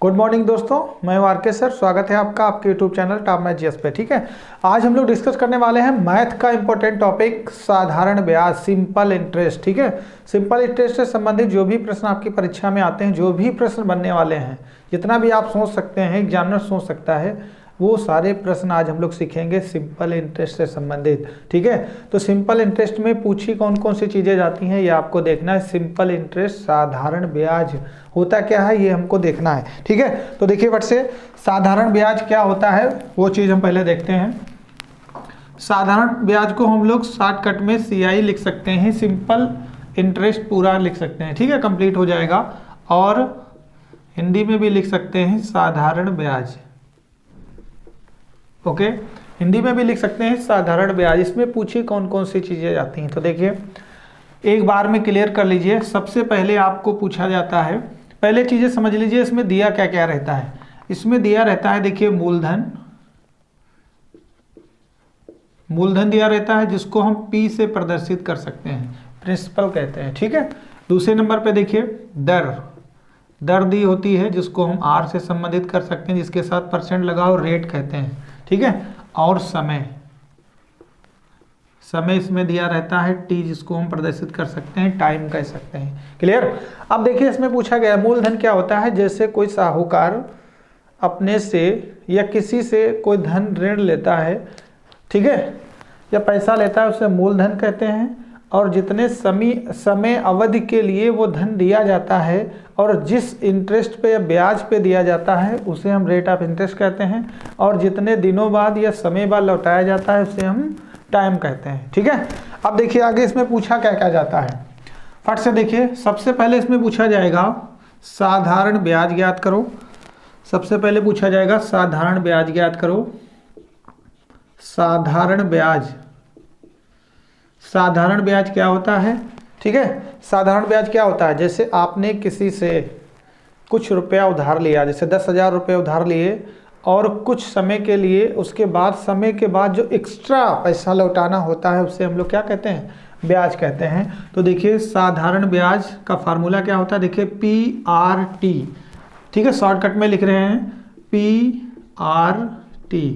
Good morning दोस्तों, मैं हूं आर.के. सर। स्वागत है आपका आपके YouTube channel top math GS पे। ठीक है, आज हम लोग डिस्कस करने वाले हैं मैथ का इंपॉर्टेंट टॉपिक साधारण ब्याज, सिंपल इंटरेस्ट। ठीक है, सिंपल इंटरेस्ट से संबंधित जो भी प्रश्न आपकी परीक्षा में आते हैं, जो भी प्रश्न बनने वाले हैं, जितना भी आप सोच सकते हैं, एग्जामिनर सोच सकता है, वो सारे प्रश्न आज हम लोग सीखेंगे सिंपल इंटरेस्ट से संबंधित। ठीक है, तो सिंपल इंटरेस्ट में पूछी कौन कौन सी चीज़ें जाती हैं ये आपको देखना है। सिंपल इंटरेस्ट, साधारण ब्याज होता क्या है ये हमको देखना है। ठीक है, तो देखिए फट से साधारण ब्याज क्या होता है वो चीज़ हम पहले देखते हैं। साधारण ब्याज को हम लोग शॉर्टकट में CI लिख सकते हैं, सिंपल इंटरेस्ट पूरा लिख सकते हैं। ठीक है, कंप्लीट हो जाएगा। और हिंदी में भी लिख सकते हैं साधारण ब्याज। ओके, हिंदी में भी लिख सकते हैं साधारण ब्याज। इसमें पूछिए कौन कौन सी चीज़ें जाती हैं, तो देखिए एक बार में क्लियर कर लीजिए। सबसे पहले आपको पूछा जाता है, पहले चीज़ें समझ लीजिए इसमें दिया क्या क्या रहता है। इसमें दिया रहता है, देखिए मूलधन, मूलधन दिया रहता है जिसको हम P से प्रदर्शित कर सकते हैं, प्रिंसिपल कहते हैं। ठीक है, दूसरे नंबर पे देखिए दर, दर दी होती है जिसको हम R से संबंधित कर सकते हैं, जिसके साथ परसेंट लगाओ, रेट कहते हैं। ठीक है, और समय, समय इसमें दिया रहता है T, जिसको हम प्रदर्शित कर सकते हैं, टाइम कह सकते हैं। क्लियर। अब देखिए इसमें पूछा गया मूलधन क्या होता है। जैसे कोई साहूकार अपने से या किसी से कोई धन ऋण लेता है, ठीक है, या पैसा लेता है, उसे मूलधन कहते हैं। और जितने समय अवधि के लिए वो धन दिया जाता है और जिस इंटरेस्ट पे या ब्याज पे दिया जाता है उसे हम रेट ऑफ इंटरेस्ट कहते हैं। और जितने दिनों बाद या समय बाद लौटाया जाता है उसे हम टाइम कहते हैं। ठीक है, अब देखिए आगे इसमें पूछा क्या क्या जाता है। फट से देखिए, सबसे पहले इसमें पूछा जाएगा साधारण ब्याज ज्ञात करो। सबसे पहले पूछा जाएगा साधारण ब्याज ज्ञात करो। साधारण ब्याज, साधारण ब्याज क्या होता है। ठीक है, साधारण ब्याज क्या होता है, जैसे आपने किसी से कुछ रुपया उधार लिया, जैसे 10,000 रुपये उधार लिए और कुछ समय के लिए, उसके बाद समय के बाद जो एक्स्ट्रा पैसा लौटाना होता है उसे हम लोग क्या कहते हैं, ब्याज कहते हैं। तो देखिए साधारण ब्याज का फार्मूला क्या होता है, देखिए PRT। ठीक है, शॉर्टकट में लिख रहे हैं PRT।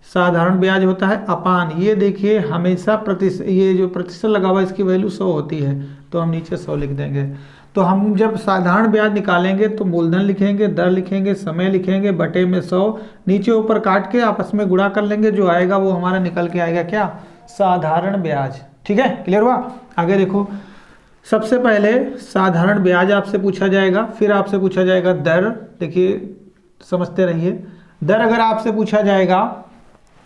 साधारण ब्याज होता है अपान, ये देखिए हमेशा ये जो प्रतिशत लगा हुआ है इसकी वैल्यू 100 होती है, तो हम नीचे 100 लिख देंगे। तो हम जब साधारण ब्याज निकालेंगे तो मूलधन लिखेंगे, दर लिखेंगे, समय लिखेंगे, बटे में 100, नीचे ऊपर काट के आपस में गुणा कर लेंगे, जो आएगा वो हमारा निकल के आएगा क्या, साधारण ब्याज। ठीक है, क्लियर हुआ। आगे देखो, सबसे पहले साधारण ब्याज आपसे पूछा जाएगा, फिर आपसे पूछा जाएगा दर। देखिए समझते रहिए, दर अगर आपसे पूछा जाएगा,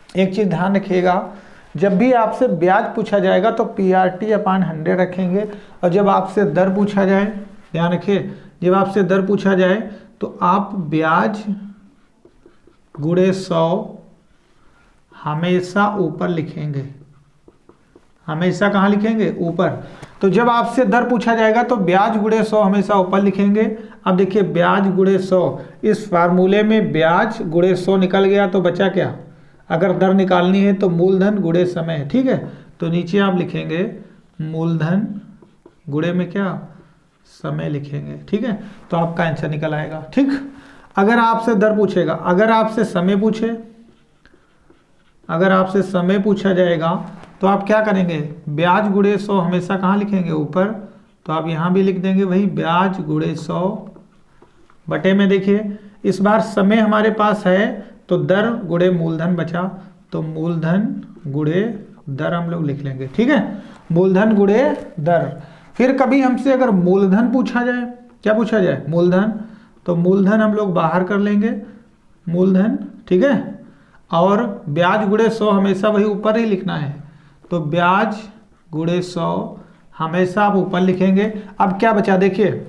एक चीज़ ध्यान रखिएगा, जब भी आपसे ब्याज पूछा जाएगा तो PRT अपान 100 रखेंगे। और जब आपसे दर पूछा जाए, ध्यान रखिए, जब आपसे दर पूछा जाए तो आप ब्याज गुणे 100 हमेशा ऊपर लिखेंगे। हमेशा कहाँ लिखेंगे, ऊपर। तो जब आपसे दर पूछा जाएगा तो ब्याज गुणे 100 हमेशा ऊपर लिखेंगे। अब देखिए ब्याज गुणे 100, इस फार्मूले में ब्याज गुणे 100 निकल गया तो बचा क्या, अगर दर निकालनी है तो मूलधन गुणे समय। ठीक है, तो नीचे आप लिखेंगे मूलधन गुणे में क्या, समय लिखेंगे। ठीक है, तो आपका आंसर निकल आएगा। ठीक, अगर आपसे दर पूछेगा, अगर आपसे समय पूछे, अगर आपसे समय पूछा जाएगा तो आप क्या करेंगे, ब्याज गुणे 100 हमेशा कहाँ लिखेंगे, ऊपर। तो आप यहाँ भी लिख देंगे वही ब्याज गुणे 100 बटे में। देखिए इस बार समय हमारे पास है तो दर गुणे मूलधन बचा, तो मूलधन गुणे दर हम लोग लिख लेंगे। ठीक है, मूलधन गुणे दर। फिर कभी हमसे अगर मूलधन पूछा जाए, क्या पूछा जाए, मूलधन, तो मूलधन हम लोग बाहर कर लेंगे, मूलधन। ठीक है, और ब्याज गुणे 100 हमेशा वही ऊपर ही लिखना है, तो ब्याज गुणे 100 हमेशा आप ऊपर लिखेंगे। अब क्या बचा, देखिए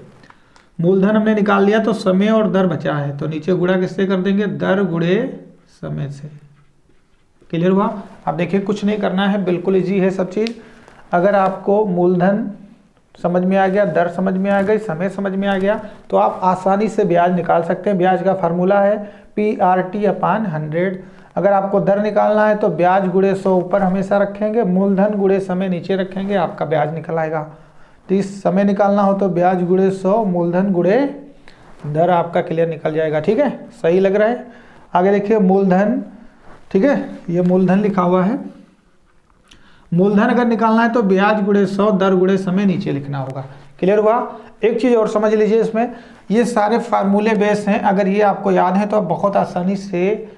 मूलधन हमने निकाल लिया तो समय और दर बचा है, तो नीचे गुणा किससे कर देंगे, दर गुणे समय से। क्लियर हुआ। अब देखिए कुछ नहीं करना है, बिल्कुल इजी है सब चीज़। अगर आपको मूलधन समझ में आ गया, दर समझ में आ गई, समय समझ में आ गया, तो आप आसानी से ब्याज निकाल सकते हैं। ब्याज का फार्मूला है PRT अपान 100। अगर आपको दर निकालना है तो ब्याज गुणे 100 ऊपर हमेशा रखेंगे, मूलधन गुणे समय नीचे रखेंगे, आपका ब्याज निकल आएगा। तो इस समय निकालना हो तो ब्याज गुणे 100 मूलधन गुणे दर आपका क्लियर निकल जाएगा। ठीक है, सही लग रहा है। आगे देखिए मूलधन, ठीक है, ये मूलधन लिखा हुआ है। मूलधन अगर निकालना है तो ब्याज गुणे 100 दर गुणे समय नीचे लिखना होगा। क्लियर हुआ। एक चीज़ और समझ लीजिए, इसमें ये सारे फार्मूले बेस हैं, अगर ये आपको याद है तो आप बहुत आसानी से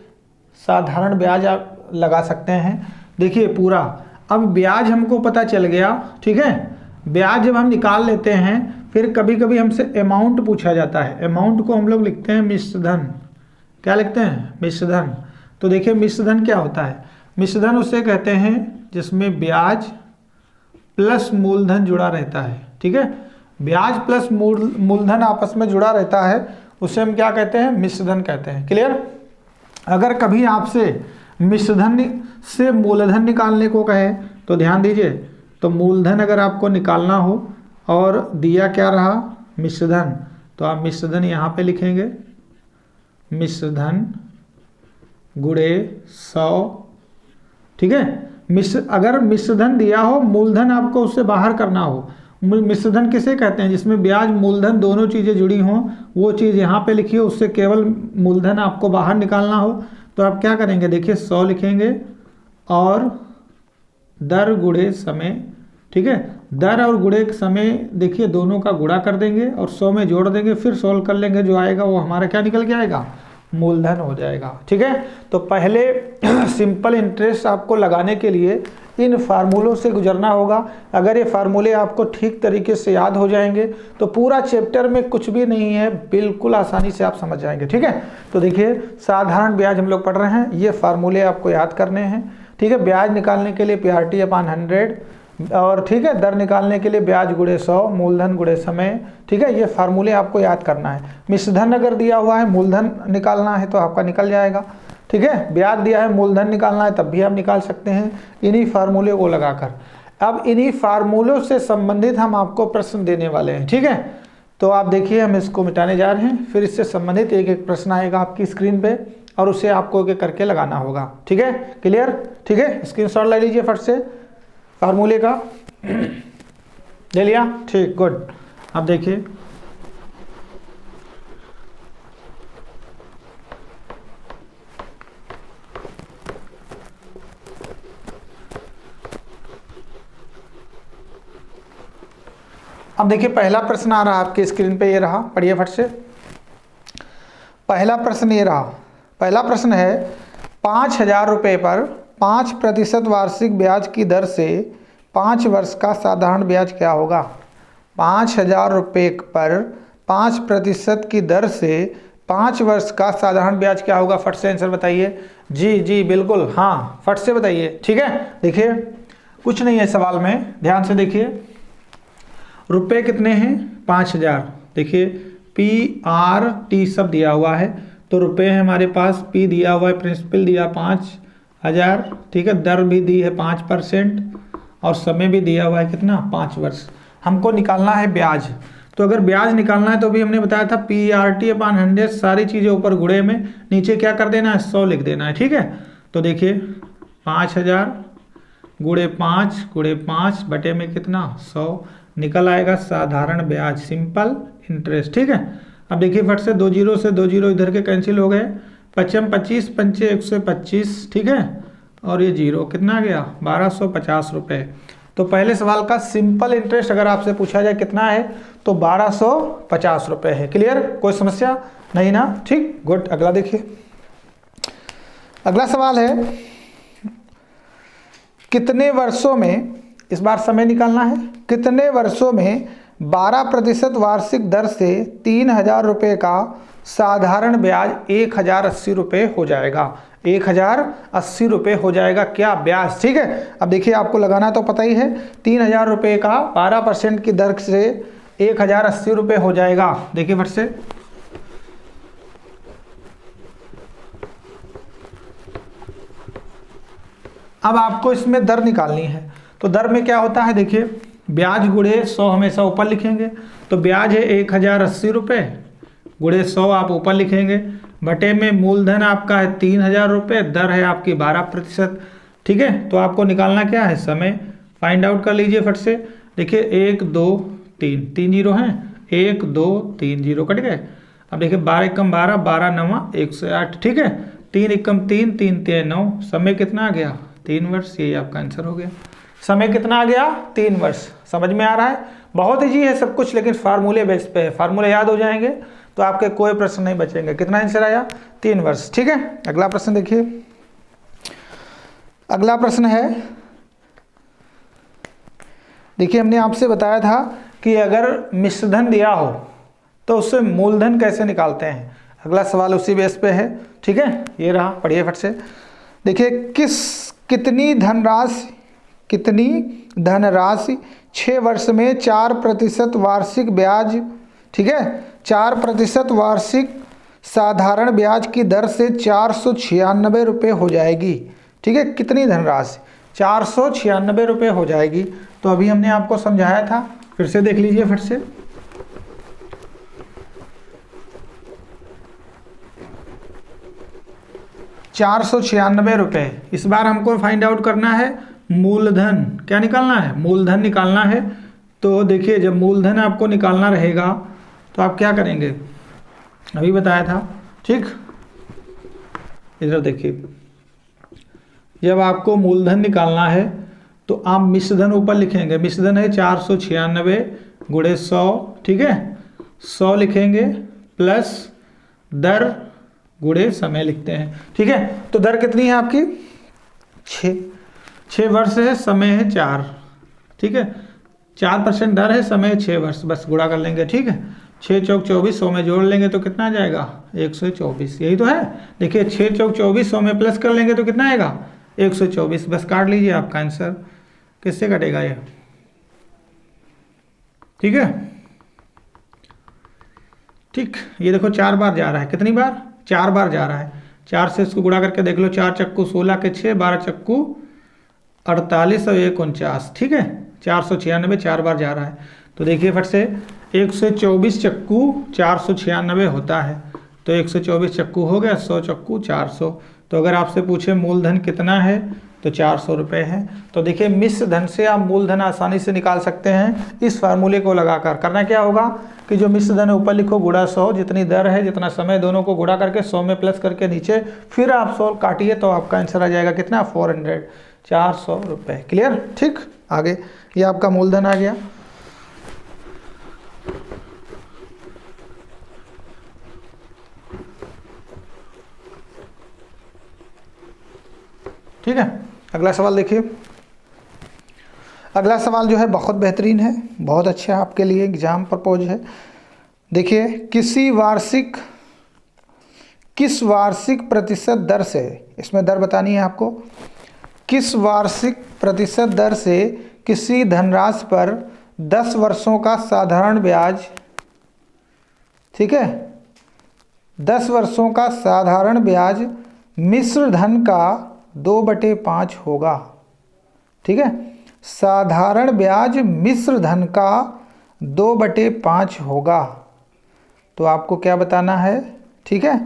साधारण ब्याज आप लगा सकते हैं। देखिए पूरा, अब ब्याज हमको पता चल गया। ठीक है, ब्याज जब हम निकाल लेते हैं फिर कभी कभी हमसे अमाउंट पूछा जाता है। अमाउंट को हम लोग लिखते हैं मिश्रधन। क्या लिखते हैं? मिश्रधन। तो देखिए मिश्रधन क्या होता है? मिश्रधन उसे कहते हैं जिसमें ब्याज प्लस मूलधन जुड़ा रहता है। ठीक है, ब्याज प्लस मूलधन आपस में जुड़ा रहता है, उसे हम क्या कहते हैं? मिश्रधन कहते हैं। क्लियर। अगर कभी आपसे मिश्रधन से मूलधन निकालने को कहे तो ध्यान दीजिए, तो मूलधन अगर आपको निकालना हो और दिया क्या रहा? मिश्रधन, तो आप मिश्रधन यहाँ पे लिखेंगे, मिश्रधन गुणे 100। ठीक है, अगर मिश्रधन दिया हो, मूलधन आपको उससे बाहर करना हो। मिश्रधन किसे कहते हैं? जिसमें ब्याज मूलधन दोनों चीज़ें जुड़ी हों, वो चीज़ यहाँ पे लिखिए, उससे केवल मूलधन आपको बाहर निकालना हो तो आप क्या करेंगे? देखिए 100 लिखेंगे और दर गुणे समय। ठीक है, दर और गुणे समय देखिए दोनों का गुणा कर देंगे और 100 में जोड़ देंगे, फिर सॉल्व कर लेंगे, जो आएगा वो हमारा क्या निकल के आएगा? मूलधन हो जाएगा। ठीक है, तो पहले सिंपल इंटरेस्ट आपको लगाने के लिए इन फार्मूलों से गुजरना होगा। अगर ये फार्मूले आपको ठीक तरीके से याद हो जाएंगे तो पूरा चैप्टर में कुछ भी नहीं है, बिल्कुल आसानी से आप समझ जाएंगे। ठीक है, तो देखिए साधारण ब्याज हम लोग पढ़ रहे हैं, ये फार्मूले आपको याद करने हैं। ठीक है, ब्याज निकालने के लिए PRT/100 और ठीक है, दर निकालने के लिए ब्याज गुणे 100, मूलधन गुणे समय। ठीक है, ये फार्मूले आपको याद करना है। मिश्रधन अगर दिया हुआ है, मूलधन निकालना है तो आपका निकल जाएगा। ठीक है, ब्याज दिया है, मूलधन निकालना है तब भी आप निकाल सकते हैं इन्हीं फार्मूले को लगाकर। अब इन्हीं फार्मूलों से संबंधित हम आपको प्रश्न देने वाले हैं। ठीक है, तो आप देखिए हम इसको मिटाने जा रहे हैं, फिर इससे संबंधित एक एक प्रश्न आएगा आपकी स्क्रीन पे और उसे आपको एक करके लगाना होगा। ठीक है, क्लियर। ठीक है, स्क्रीनशॉट ले लीजिए फट से फार्मूले का। ले लिया? ठीक, गुड। अब देखिए पहला प्रश्न आ रहा है आपके स्क्रीन पे, ये रहा, पढ़िए फट से। पहला प्रश्न ये रहा। पहला प्रश्न है 5,000 रुपये पर 5% वार्षिक ब्याज की दर से 5 वर्ष का साधारण ब्याज क्या होगा? 5,000 रुपये पर 5% की दर से 5 वर्ष का साधारण ब्याज क्या होगा? फट से आंसर बताइए। जी जी बिल्कुल, हाँ फट से बताइए। ठीक है, देखिए कुछ नहीं है सवाल में, ध्यान से देखिए। रुपए कितने हैं? 5,000। देखिए PRT सब दिया हुआ है, तो रुपए है हमारे पास, P दिया हुआ है, प्रिंसिपल दिया 5,000। ठीक है, दर भी दी है 5% और समय भी दिया हुआ है कितना? 5 वर्ष। हमको निकालना है ब्याज, तो अगर ब्याज निकालना है तो भी हमने बताया था PRT/100 सारी चीज़ें ऊपर गुणे में, नीचे क्या कर देना है? 100 लिख देना है। ठीक है, तो देखिए 5,000 गुणे 5 गुणे 5 बटे में कितना? 100 निकल आएगा साधारण ब्याज, सिंपल इंटरेस्ट। ठीक है, अब देखिए फट से 2 जीरो से 2 जीरो इधर के कैंसिल हो गए, 25 25 पंचे 125। ठीक है, और ये जीरो कितना आ गया? 1250 रुपये। तो पहले सवाल का सिंपल इंटरेस्ट अगर आपसे पूछा जाए कितना है तो 1250 रुपये है। क्लियर, कोई समस्या नहीं ना? ठीक, गुड। अगला देखिए, अगला सवाल है कितने वर्षों में, इस बार समय निकालना है, कितने वर्षों में 12% वार्षिक दर से 3,000 रुपये का साधारण ब्याज 1,080 रुपये हो जाएगा? 1,080 रुपये हो जाएगा क्या ब्याज? ठीक है, अब देखिए आपको लगाना तो पता ही है, 3,000 रुपये का 12% की दर से 1,080 रुपये हो जाएगा। देखिए फट से, अब आपको इसमें दर निकालनी है, तो दर में क्या होता है? देखिए ब्याज गुणे 100 हमेशा ऊपर लिखेंगे, तो ब्याज है 1,080 रुपये गुणे 100 आप ऊपर लिखेंगे, बटे में मूलधन आपका है 3,000 रुपये, दर है आपकी 12%। ठीक है, तो आपको निकालना क्या है? समय। फाइंड आउट कर लीजिए फट से। देखिए 1 2 3 जीरो हैं, 1 2 3 जीरो कट गए। अब देखिए 12 एकम 12, 12 नवा 108, ठीक है। 3 एकम 3, 3 3 9, समय कितना आ गया 3 वर्ष, ये आपका आंसर हो गया। समय कितना आ गया 3 वर्ष। समझ में आ रहा है, बहुत ईजी है सब कुछ, लेकिन फार्मूले बेस पे है, फार्मूले याद हो जाएंगे तो आपके कोई प्रश्न नहीं बचेंगे। कितना आंसर आया 3 वर्ष, ठीक है। अगला प्रश्न देखिए, अगला प्रश्न है, देखिए हमने आपसे बताया था कि अगर मिश्रधन दिया हो तो उससे मूलधन कैसे निकालते हैं। अगला सवाल उसी बेस पे है, ठीक है। ये रहा, पढ़िए फट से। देखिए कितनी धनराशि 6 वर्ष में 4% वार्षिक ब्याज, ठीक है, 4% वार्षिक साधारण ब्याज की दर से 496 रुपये हो जाएगी, ठीक है। कितनी धनराशि 496 रुपये हो जाएगी। तो अभी हमने आपको समझाया था, फिर से देख लीजिए फिर से। ₹496। इस बार हमको फाइंड आउट करना है मूलधन, क्या निकालना है, मूलधन निकालना है। तो देखिए जब मूलधन आपको निकालना रहेगा तो आप क्या करेंगे, अभी बताया था, ठीक। इधर देखिए, जब आपको मूलधन निकालना है तो आप मिश्रधन ऊपर लिखेंगे। मिश्रधन है 496 गुणे 100, ठीक है, 100 लिखेंगे प्लस दर गुणे समय लिखते हैं, ठीक है। तो दर कितनी है आपकी 6 वर्ष है, समय है 4, ठीक है। 4% दर है, समय 6 वर्ष, बस गुणा कर लेंगे, ठीक है। 6 चौक 24, 100 में जोड़ लेंगे तो कितना आ जाएगा 124, यही तो है। देखिए 6 चौक 24, 100 में प्लस कर लेंगे तो कितना आएगा 124, बस काट लीजिए, आपका आंसर किससे कटेगा ये, ठीक है। ठीक, ये देखो 4 बार जा रहा है, कितनी बार 4 बार जा रहा है। 4 से इसको गुणा करके देख लो, 4 चक्कू 16 के 6, 12 चक्कू 48 और 1 49, ठीक है। 496 4 बार जा रहा है। तो देखिए फट से 124 चक्कू 496 होता है, तो 124 चक्कू हो गया, 100 चक्कू 400। तो अगर आपसे पूछे मूलधन कितना है तो 400 रुपये है। तो देखिए मिश्र धन से आप मूलधन आसानी से निकाल सकते हैं इस फार्मूले को लगाकर। करना क्या होगा कि जो मिश्र धन है ऊपर लिखो गुणा 100, जितनी दर है जितना समय, दोनों को गुणा करके 100 में प्लस करके नीचे, फिर आप 100 काटिए तो आपका आंसर आ जाएगा कितना 400, 400 रुपये। क्लियर, ठीक। आगे ये आपका मूलधन आ गया। ठीक है, अगला सवाल देखिए। अगला सवाल जो है बहुत बेहतरीन है, बहुत अच्छा आपके लिए एग्जाम प्रपोज है। देखिए किस वार्षिक प्रतिशत दर से, इसमें दर बतानी है आपको, किस वार्षिक प्रतिशत दर से किसी धनराशि पर 10 वर्षों का साधारण ब्याज, ठीक है, 10 वर्षों का साधारण ब्याज मिश्र धन का 2/5 होगा, ठीक है। साधारण ब्याज मिश्र धन का 2/5 होगा। तो आपको क्या बताना है, ठीक है,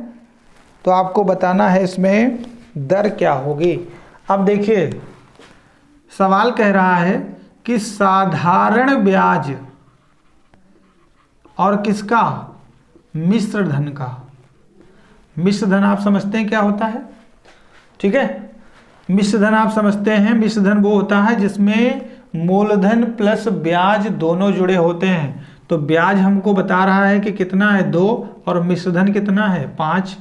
तो आपको बताना है इसमें दर क्या होगी। अब देखिए सवाल कह रहा है कि साधारण ब्याज और किसका, मिश्र धन का। मिश्र धन आप समझते हैं क्या होता है, ठीक है। मिश्र धन आप समझते हैं, मिश्र धन वो होता है जिसमें मूलधन प्लस ब्याज दोनों जुड़े होते हैं। तो ब्याज हमको बता रहा है कि कितना है 2 और मिश्र धन कितना है 5,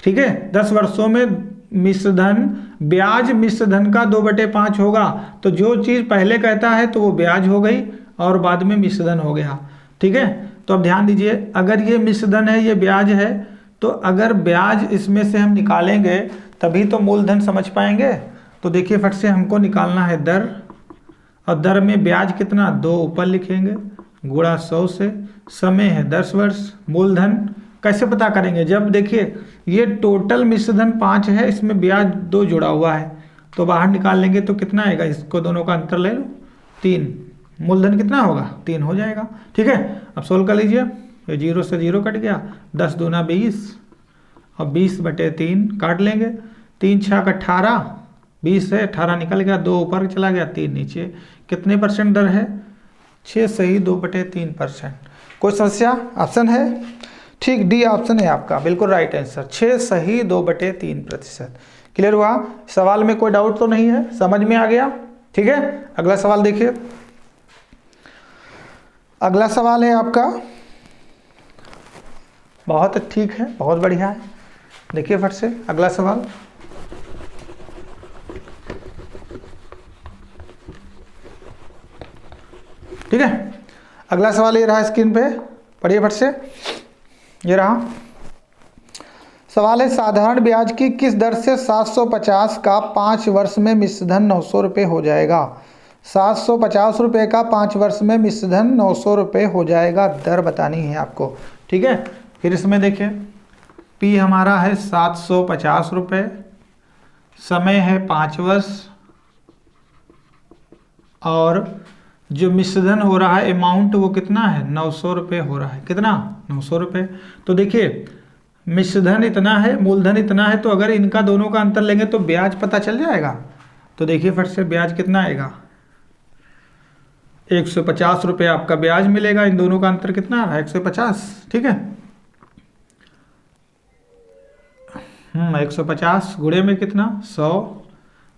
ठीक है। 10 वर्षों में मिश्र धन, ब्याज मिश्र धन का 2/5 होगा। तो जो चीज़ पहले कहता है तो वो ब्याज हो गई और बाद में मिश्र धन हो गया, ठीक है। तो अब ध्यान दीजिए, अगर ये मिश्र धन है, ये ब्याज है, तो अगर ब्याज इसमें से हम निकालेंगे तभी तो मूलधन समझ पाएंगे। तो देखिए फट से हमको निकालना है दर, और दर में ब्याज कितना 2 ऊपर लिखेंगे गुणा 100 से, समय है 10 वर्ष। मूलधन कैसे पता करेंगे, जब देखिए ये टोटल मिश्रधन 5 है, इसमें ब्याज 2 जुड़ा हुआ है, तो बाहर निकाल लेंगे तो कितना आएगा, इसको दोनों का अंतर ले लो 3, मूलधन कितना होगा 3 हो जाएगा, ठीक है। अब सोल्व कर लीजिए, ये 0 से 0 कट गया, 10 दूना 20 और 20/3 काट लेंगे, 3 6 18, 20 है 18 निकल गया, 2 ऊपर चला गया 3 नीचे। कितने परसेंट दर है 6 सही 2/3%। कोई समस्या, ऑप्शन है, ठीक, डी ऑप्शन है आपका बिल्कुल राइट आंसर। 6 सही 2/3%। क्लियर हुआ? सवाल में कोई डाउट तो नहीं है, समझ में आ गया? ठीक है, अगला सवाल देखिए। अगला सवाल है आपका, बहुत ठीक है, बहुत बढ़िया है। देखिए फट से अगला सवाल। ठीक है, अगला सवाल ये रहा स्क्रीन पे, पढ़िए फट से। ये रहा सवाल है, साधारण ब्याज की किस दर से 750 का 5 वर्ष में मिश्रधन 900 रुपये हो जाएगा? 750 रुपये का 5 वर्ष में मिश्रधन 900 रुपये हो जाएगा, दर बतानी है आपको। ठीक है, फिर इसमें देखिए पी हमारा है 750 रुपये, समय है 5 वर्ष, और जो मिश्रधन हो रहा है अमाउंट वो कितना है? 900 रुपये हो रहा है। कितना? 900 रुपये। तो देखिए मिश्रधन इतना है, मूलधन इतना है, तो अगर इनका दोनों का अंतर लेंगे तो ब्याज पता चल जाएगा। तो देखिए फट से ब्याज कितना आएगा? 150 रुपये आपका ब्याज मिलेगा। इन दोनों का अंतर कितना आ रहा है? 150। ठीक है, 150 गुणे में कितना? 100।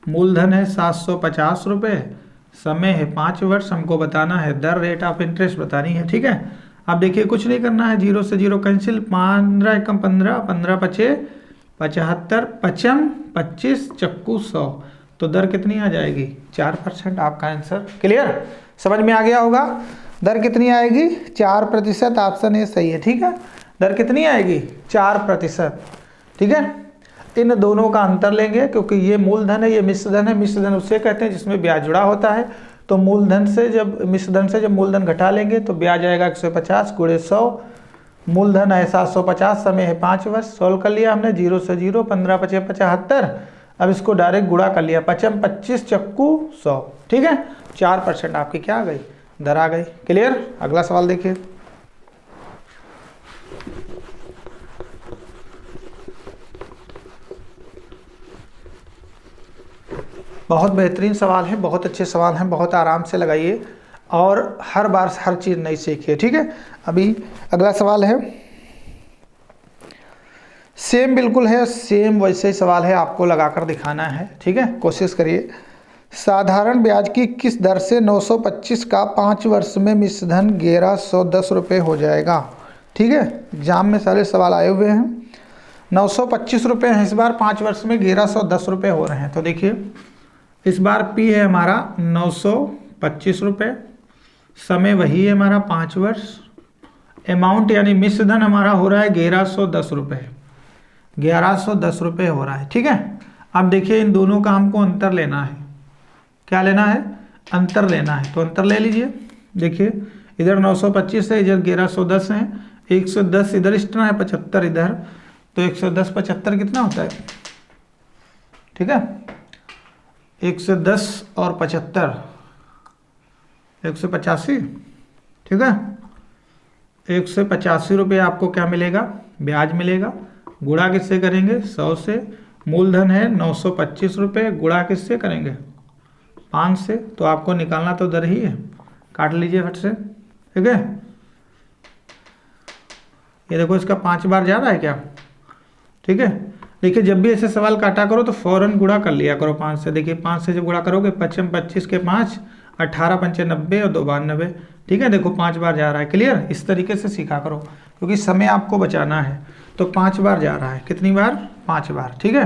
मूलधन है 750 रुपये, समय है 5 वर्ष, हमको बताना है दर, रेट ऑफ इंटरेस्ट बतानी है। ठीक है, अब देखिए कुछ नहीं करना है, 0 से 0 कैंसिल, 15 एकम 15, 15 पचे 75, पचम 25, चक्कू 100। तो दर कितनी आ जाएगी? 4% आपका आंसर। क्लियर? समझ में आ गया होगा? दर कितनी आएगी? 4%। ऑप्शन ए सही है। ठीक है, दर कितनी आएगी? 4%। ठीक है, इन दोनों का अंतर लेंगे क्योंकि ये मूलधन है, ये मिश्रधन है। मिश्रधन उसे कहते हैं जिसमें ब्याज जुड़ा होता है। तो मूलधन से जब मिश्रधन से जब मूलधन घटा लेंगे तो ब्याज आएगा 150 गुणे 100। मूलधन है 750, समय है 5 वर्ष। सोल्व कर लिया हमने, 0 से 0, 15 पचे 75। अब इसको डायरेक्ट गुणा कर लिया, 55 25 चक्कू 100। ठीक है, 4% आपकी क्या आ गई? दर आ गई। क्लियर? अगला सवाल देखिए। बहुत बेहतरीन सवाल है, बहुत अच्छे सवाल हैं, बहुत आराम से लगाइए और हर बार हर चीज़ नई सीखिए। ठीक है, अभी अगला सवाल है, सेम बिल्कुल है, सेम वैसे ही सवाल है, आपको लगाकर दिखाना है। ठीक है, कोशिश करिए। साधारण ब्याज की किस दर से 925 का 5 वर्ष में मिश्रधन 1110 रुपये हो जाएगा? ठीक है, एग्जाम में सारे सवाल आए हुए हैं। 925 रुपये हैं इस बार, 5 वर्ष में 1110 रुपये हो रहे हैं। तो देखिए इस बार पी है हमारा 925 रुपये, समय वही है हमारा 5 वर्ष, अमाउंट यानी मिश्रधन हमारा हो रहा है 1110 रुपये, 1110 रुपये हो रहा है। ठीक है, अब देखिए इन दोनों का हमको अंतर लेना है। क्या लेना है? अंतर लेना है। तो अंतर ले लीजिए। देखिए इधर 925 है, इधर 1110 है, 110 इधर एक्स्ट्रा है, 75 इधर, तो 110 75 कितना होता है? ठीक है, 110 और 75 185। ठीक है, 185 रुपये आपको क्या मिलेगा? ब्याज मिलेगा। गुणा किससे करेंगे? 100 से। मूलधन है 925 रुपये, गुणा किससे करेंगे? 5 से। तो आपको निकालना तो दर ही है, काट लीजिए फट से। ठीक है, ये देखो इसका 5 बार जा रहा है क्या? ठीक है, देखिए जब भी ऐसे सवाल काटा करो तो फौरन गुणा कर लिया करो 5 से। देखिए 5 से जब गुणा करोगे 55 25 के 5, 18 पंचे 90 और 2 92। ठीक है, देखो 5 बार जा रहा है। क्लियर? इस तरीके से सीखा करो क्योंकि समय आपको बचाना है। तो 5 बार जा रहा है, कितनी बार? 5 बार। ठीक है,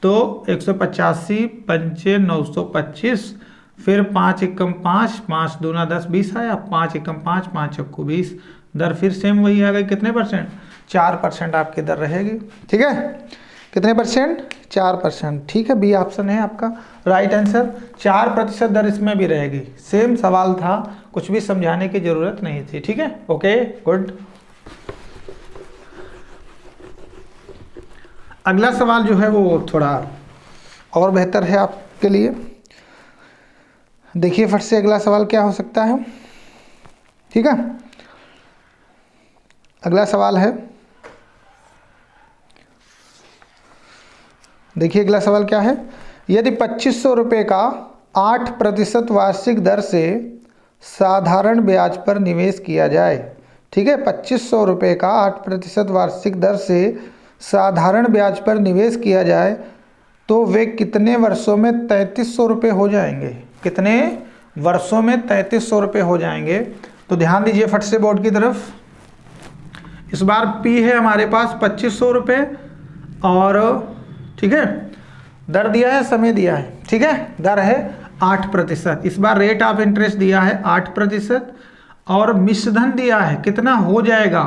तो 185 पंचे 925, फिर 5 एकम 5, 5 दूना 10 20 आया, 5 एकम 5, 5 चक्कू 20। दर फिर सेम वही आ गई, कितने %? 4% आपकी दर रहेगी। ठीक है, कितने %? 4%। ठीक है, बी ऑप्शन है आपका राइट आंसर। 4% दर इसमें भी रहेगी। सेम सवाल था, कुछ भी समझाने की जरूरत नहीं थी। ठीक है, ओके गुड। अगला सवाल जो है वो थोड़ा और बेहतर है आपके लिए। देखिए फट से अगला सवाल क्या हो सकता है। ठीक है, अगला सवाल है, देखिए अगला सवाल क्या है। यदि 2500 रुपये का 8% वार्षिक दर से साधारण ब्याज पर निवेश किया जाए ठीक है, 2500 रुपये का 8% वार्षिक दर से साधारण ब्याज पर निवेश किया जाए तो वे कितने वर्षों में 3300 रुपये हो जाएंगे? कितने वर्षों में 3300 रुपये हो जाएंगे? तो ध्यान दीजिए फट से बोर्ड की तरफ। इस बार पी है हमारे पास 2500 रुपये और ठीक है, दर दिया है, समय दिया है, ठीक है, दर है 8%। इस बार रेट ऑफ इंटरेस्ट दिया है 8% और मिश्रधन दिया है कितना हो जाएगा?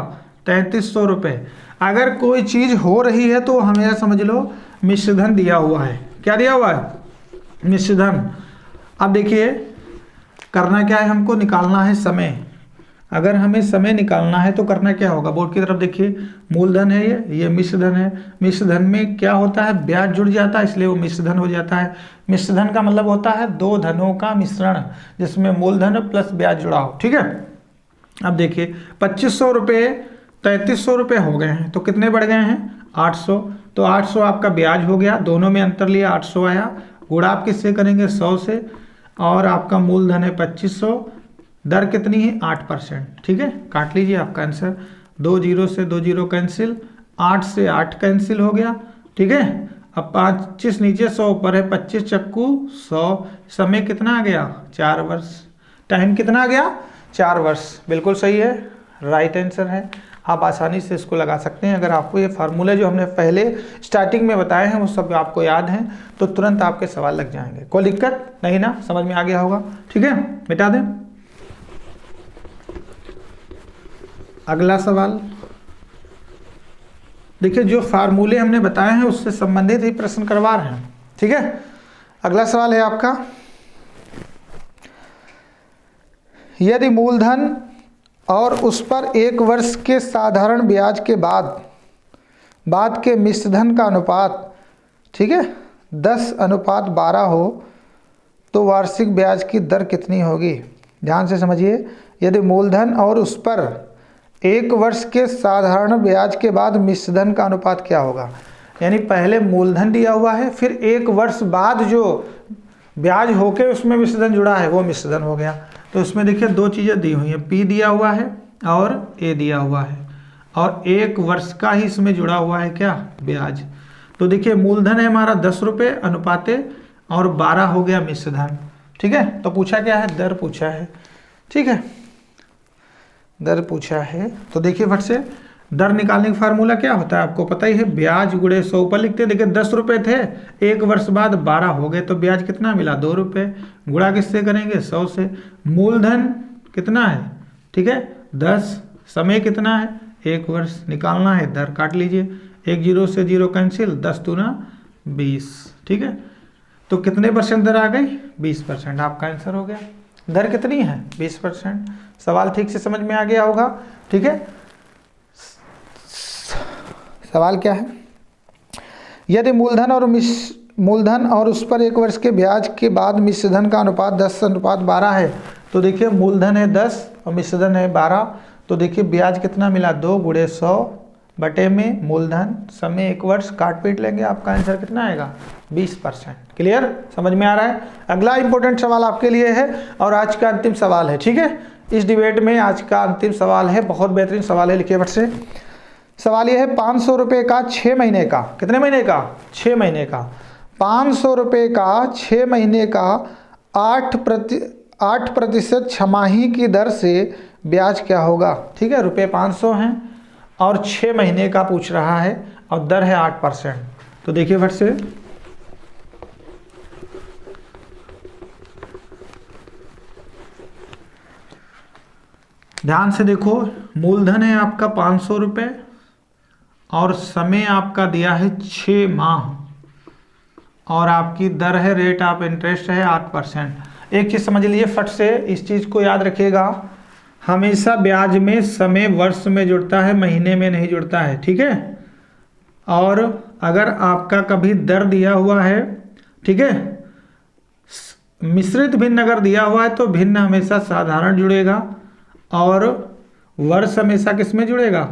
3300 रुपये। अगर कोई चीज़ हो रही है तो हमेशा समझ लो मिश्रधन दिया हुआ है। क्या दिया हुआ है? मिश्रधन। अब देखिए करना क्या है, हमको निकालना है समय। अगर हमें समय निकालना है तो करना क्या होगा? बोर्ड की तरफ देखिए, मूलधन है ये मिश्रधन है। मिश्रधन में क्या होता है? ब्याज जुड़ जाता है, इसलिए वो मिश्रधन हो जाता है। मिश्रधन का मतलब होता है दो धनों का मिश्रण जिसमें मूलधन प्लस ब्याज जुड़ा हो, ठीक है। अब देखिए 2500 रुपये 3300 रुपये हो गए हैं तो कितने बढ़ गए हैं? 800। तो 800 आपका ब्याज हो गया, दोनों में अंतर लिया 800 आया, गुणा आप किससे करेंगे? 100 से, और आपका मूलधन है 2500, दर कितनी है? 8%, ठीक है। काट लीजिए आपका आंसर। 2 जीरो से 2 जीरो कैंसिल, 8 से 8 कैंसिल हो गया, ठीक है। अब 25 नीचे 100 ऊपर है, 25 चक्कू 100। समय कितना आ गया? 4 वर्ष। टाइम कितना आ गया? 4 वर्ष। बिल्कुल सही है, राइट आंसर है। आप आसानी से इसको लगा सकते हैं। अगर आपको ये फार्मूले जो हमने पहले स्टार्टिंग में बताए हैं वो सब आपको याद हैं तो तुरंत आपके सवाल लग जाएंगे। कोई दिक्कत नहीं ना? समझ में आ गया होगा, ठीक है। मिटा दें। अगला सवाल देखिए, जो फार्मूले हमने बताए हैं उससे संबंधित ही प्रश्न करवा रहे हैं, ठीक है। अगला सवाल है आपका, यदि मूलधन और उस पर 1 वर्ष के साधारण ब्याज के बाद के मिश्रधन का अनुपात, ठीक है, 10:12 हो तो वार्षिक ब्याज की दर कितनी होगी? ध्यान से समझिए। यदि मूलधन और उस पर 1 वर्ष के साधारण ब्याज के बाद मिश्रधन का अनुपात क्या होगा? यानी पहले मूलधन दिया हुआ है, फिर 1 वर्ष बाद जो ब्याज होके उसमें मिश्रधन जुड़ा है वो मिश्रधन हो गया। तो इसमें देखिए 2 चीज़ें दी हुई हैं, पी दिया हुआ है और ए दिया हुआ है, और 1 वर्ष का ही इसमें जुड़ा हुआ है क्या? ब्याज। तो देखिए मूलधन है हमारा 10 रुपये अनुपाते और 12 हो गया मिश्रधन, ठीक है। तो पूछा क्या है? दर पूछा है, ठीक है, दर पूछा है। तो देखिए फट से दर निकालने का फार्मूला क्या होता है आपको पता ही है, ब्याज गुणे 100 ऊपर लिखते हैं। देखिए 10 रुपये थे, 1 वर्ष बाद 12 हो गए तो ब्याज कितना मिला? 2 रुपये। गुणा किससे करेंगे? 100 से। मूलधन कितना है? ठीक है 10, समय कितना है? 1 वर्ष। निकालना है दर, काट लीजिए, 1 जीरो से 0 कैंसिल, 10 दूना 20, ठीक है। तो कितने % दर आ गई? 20%। आपका आंसर हो गया। दर कितनी है? 20%। सवाल ठीक से समझ में आ गया होगा, ठीक है। सवाल क्या है? यदि मूलधन और उस पर 1 वर्ष के ब्याज के बाद मिश्रधन का अनुपात 10:12 है, तो देखिए मूलधन है 10 और मिश्रधन है 12, तो देखिए ब्याज कितना मिला? 2 गुणे 100 बटे में मूलधन, समय 1 वर्ष, काट पीट लेंगे, आपका आंसर कितना आएगा? 20%। क्लियर? समझ में आ रहा है? अगला इंपॉर्टेंट सवाल आपके लिए है और आज का अंतिम सवाल है, ठीक है। इस डिबेट में आज का अंतिम सवाल है, बहुत बेहतरीन सवाल है, लिखिए फट से। सवाल यह है 500 रुपये का 6 महीने का, कितने महीने का? 6 महीने का। 500 रुपये का 6 महीने का 8% छमाही की दर से ब्याज क्या होगा? ठीक है, रुपये 500 हैं और 6 महीने का पूछ रहा है और दर है 8%। तो देखिए फट से, ध्यान से देखो, मूलधन है आपका 500 रुपये और समय आपका दिया है 6 माह और आपकी दर है, रेट ऑफ इंटरेस्ट है 8%। एक चीज़ समझ लीजिए फट से, इस चीज़ को याद रखिएगा, हमेशा ब्याज में समय वर्ष में जुड़ता है, महीने में नहीं जुड़ता है, ठीक है। और अगर आपका कभी दर दिया हुआ है, ठीक है, मिश्रित भिन्न अगर दिया हुआ है तो भिन्न हमेशा साधारण जुड़ेगा और वर्ष हमेशा किस में जुड़ेगा?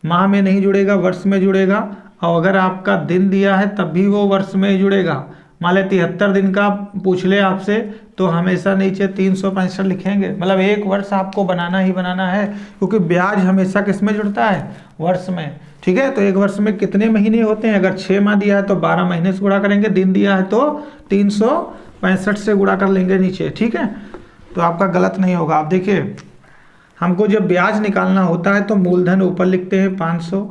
माह में नहीं जुड़ेगा, वर्ष में जुड़ेगा। और अगर आपका दिन दिया है तब भी वो वर्ष में ही जुड़ेगा। मान लें 73 दिन का पूछ ले आपसे तो हमेशा नीचे 365 लिखेंगे। मतलब एक वर्ष आपको बनाना ही बनाना है, क्योंकि ब्याज हमेशा किस में जुड़ता है, वर्ष में। ठीक है, तो एक वर्ष में कितने महीने होते हैं, अगर 6 माह दिया है तो 12 महीने से गुणा करेंगे, दिन दिया है तो 365 से गुणा कर लेंगे नीचे। ठीक है, तो आपका गलत नहीं होगा। आप देखिए, हमको जब ब्याज निकालना होता है तो मूलधन ऊपर लिखते हैं 500,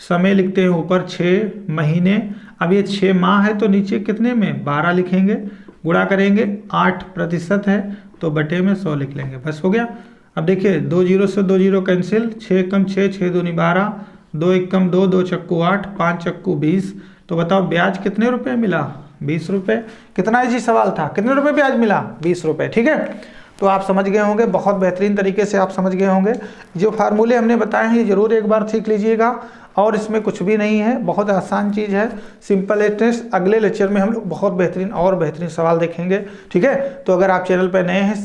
समय लिखते हैं ऊपर 6 महीने। अब ये 6 माह है तो नीचे कितने में 12 लिखेंगे, गुणा करेंगे 8% है तो बटे में 100 लिख लेंगे, बस हो गया। अब देखिए 2 जीरो से 2 जीरो कैंसिल, 6 कम 6, 6 दूनी 12, 2 एक कम 2, 2 चक्कू 8, 5 चक्कू 20। तो बताओ ब्याज कितने रुपए मिला, 20 रुपये। कितना इजी सवाल था, कितने रुपए ब्याज मिला, 20 रुपये। ठीक है, तो आप समझ गए होंगे, बहुत बेहतरीन तरीके से आप समझ गए होंगे। जो फार्मूले हमने बताए हैं ये जरूर एक बार सीख लीजिएगा, और इसमें कुछ भी नहीं है, बहुत आसान चीज़ है, सिंपल एटेंस। अगले लेक्चर में हम लोग बहुत बेहतरीन और बेहतरीन सवाल देखेंगे। ठीक है, तो अगर आप चैनल पर नए हैं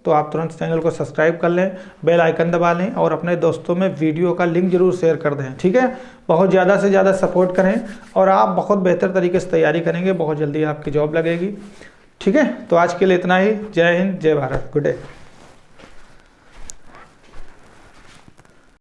तो आप तुरंत चैनल को सब्सक्राइब कर लें, बेल आइकन दबा लें, और अपने दोस्तों में वीडियो का लिंक जरूर शेयर कर दें। ठीक है, बहुत ज़्यादा से ज़्यादा सपोर्ट करें, और आप बहुत बेहतर तरीके से तैयारी करेंगे, बहुत जल्दी आपकी जॉब लगेगी। ठीक है, तो आज के लिए इतना ही। जय हिंद, जय भारत, गुड डे।